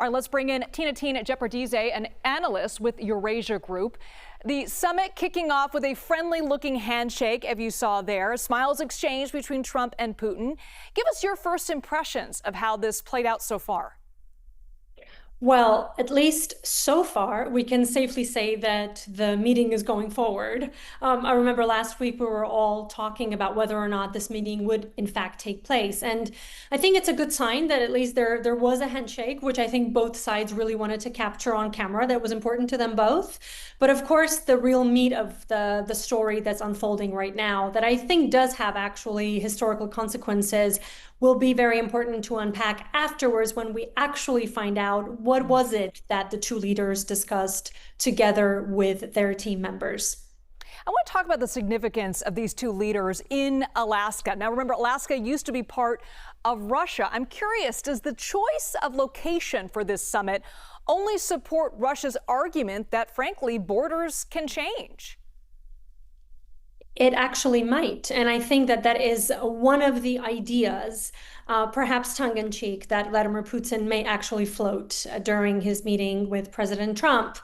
All right, let's bring in Tinatin Japaridze, an analyst with Eurasia Group. The summit kicking off with a friendly-looking handshake, as you saw there. Smiles exchanged between Trump and Putin. Give us your first impressions of how this played out so far. Well, at least so far, we can safely say that the meeting is going forward. I remember last week we were all talking about whether or not this meeting would in fact take place. And I think it's a good sign that at least there was a handshake, which I think both sides really wanted to capture on camera. That was important to them both. But of course, the real meat of the story that's unfolding right now, that I think does have actually historical consequences, will be very important to unpack afterwards when we actually find out what was it that the two leaders discussed together with their team members. I want to talk about the significance of these two leaders in Alaska. Now, remember, Alaska used to be part of Russia. I'm curious, does the choice of location for this summit only support Russia's argument that, frankly, borders can change? It actually might. And I think that that is one of the ideas, perhaps tongue-in-cheek, that Vladimir Putin may actually float during his meeting with President Trump.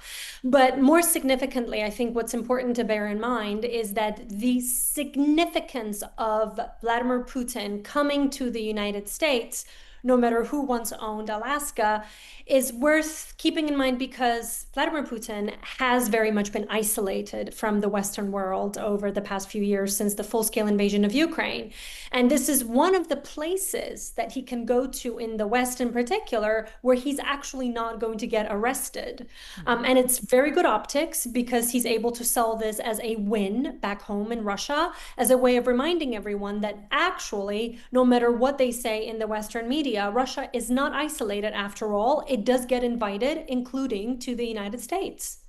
But more significantly, I think what's important to bear in mind is that the significance of Vladimir Putin coming to the United States, no matter who once owned Alaska, is worth keeping in mind because Vladimir Putin has very much been isolated from the Western world over the past few years since the full-scale invasion of Ukraine. And this is one of the places that he can go to in the West in particular where he's actually not going to get arrested. And it's very good optics because he's able to sell this as a win back home in Russia, as a way of reminding everyone that actually, no matter what they say in the Western media, Russia is not isolated after all. It does get invited, including to the United States.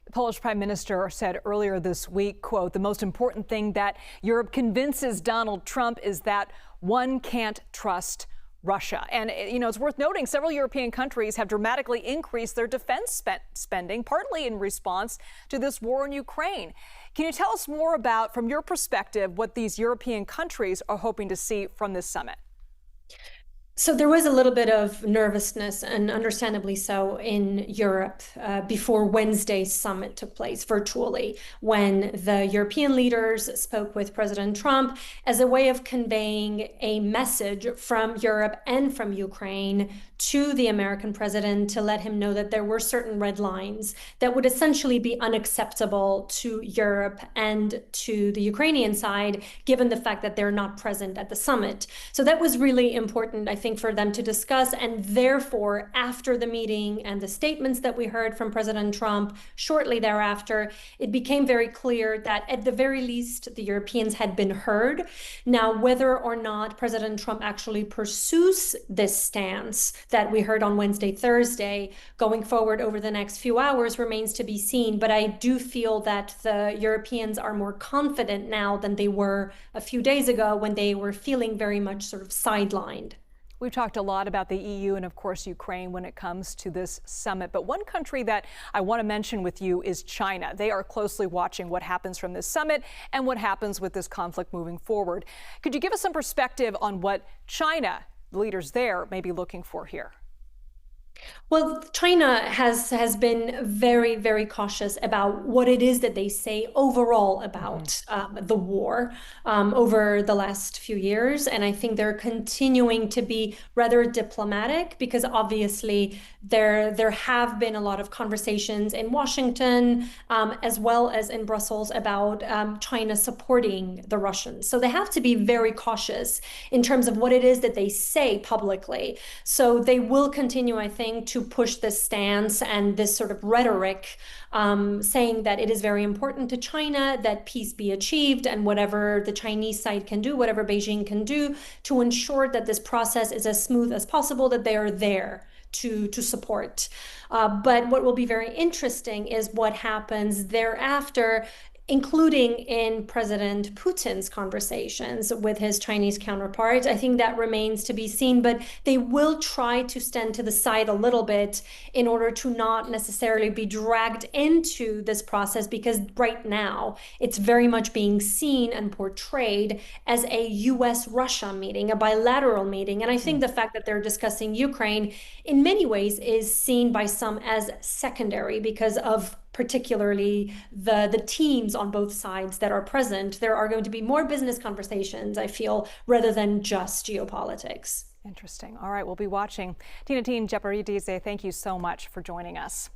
The Polish Prime Minister said earlier this week, quote, "The most important thing that Europe convinces Donald Trump is that one can't trust Russia." And, you know, it's worth noting several European countries have dramatically increased their defense spending, partly in response to this war in Ukraine. Can you tell us more about, from your perspective, what these European countries are hoping to see from this summit? So there was a little bit of nervousness, and understandably so, in Europe before Wednesday's summit took place virtually, when the European leaders spoke with President Trump as a way of conveying a message from Europe and from Ukraine to the American president to let him know that there were certain red lines that would essentially be unacceptable to Europe and to the Ukrainian side, given the fact that they're not present at the summit. So that was really important, I think, for them to discuss. And therefore, after the meeting and the statements that we heard from President Trump shortly thereafter, it became very clear that at the very least, the Europeans had been heard. Now, whether or not President Trump actually pursues this stance that we heard on Wednesday, Thursday, going forward over the next few hours remains to be seen. But I do feel that the Europeans are more confident now than they were a few days ago when they were feeling very much sort of sidelined. We've talked a lot about the EU and, of course, Ukraine when it comes to this summit. But one country that I want to mention with you is China. They are closely watching what happens from this summit and what happens with this conflict moving forward. Could you give us some perspective on what China, the leaders there, may be looking for here? Well, China has been very, very cautious about what it is that they say overall about the war over the last few years. And I think they're continuing to be rather diplomatic because obviously there have been a lot of conversations in Washington as well as in Brussels about China supporting the Russians. So they have to be very cautious in terms of what it is that they say publicly. So they will continue, I think, to push this stance and this sort of rhetoric, saying that it is very important to China that peace be achieved and whatever the Chinese side can do, whatever Beijing can do to ensure that this process is as smooth as possible, that they are there to support. But what will be very interesting is what happens thereafter. including in President Putin's conversations with his Chinese counterpart. I think that remains to be seen, but they will try to stand to the side a little bit in order to not necessarily be dragged into this process, because right now it's very much being seen and portrayed as a US-Russia meeting, a bilateral meeting. And I think the fact that they're discussing Ukraine in many ways is seen by some as secondary because of particularly the teams on both sides that are present. There are going to be more business conversations, I feel, rather than just geopolitics. Interesting. All right, we'll be watching. Tinatin Japaridze, thank you so much for joining us.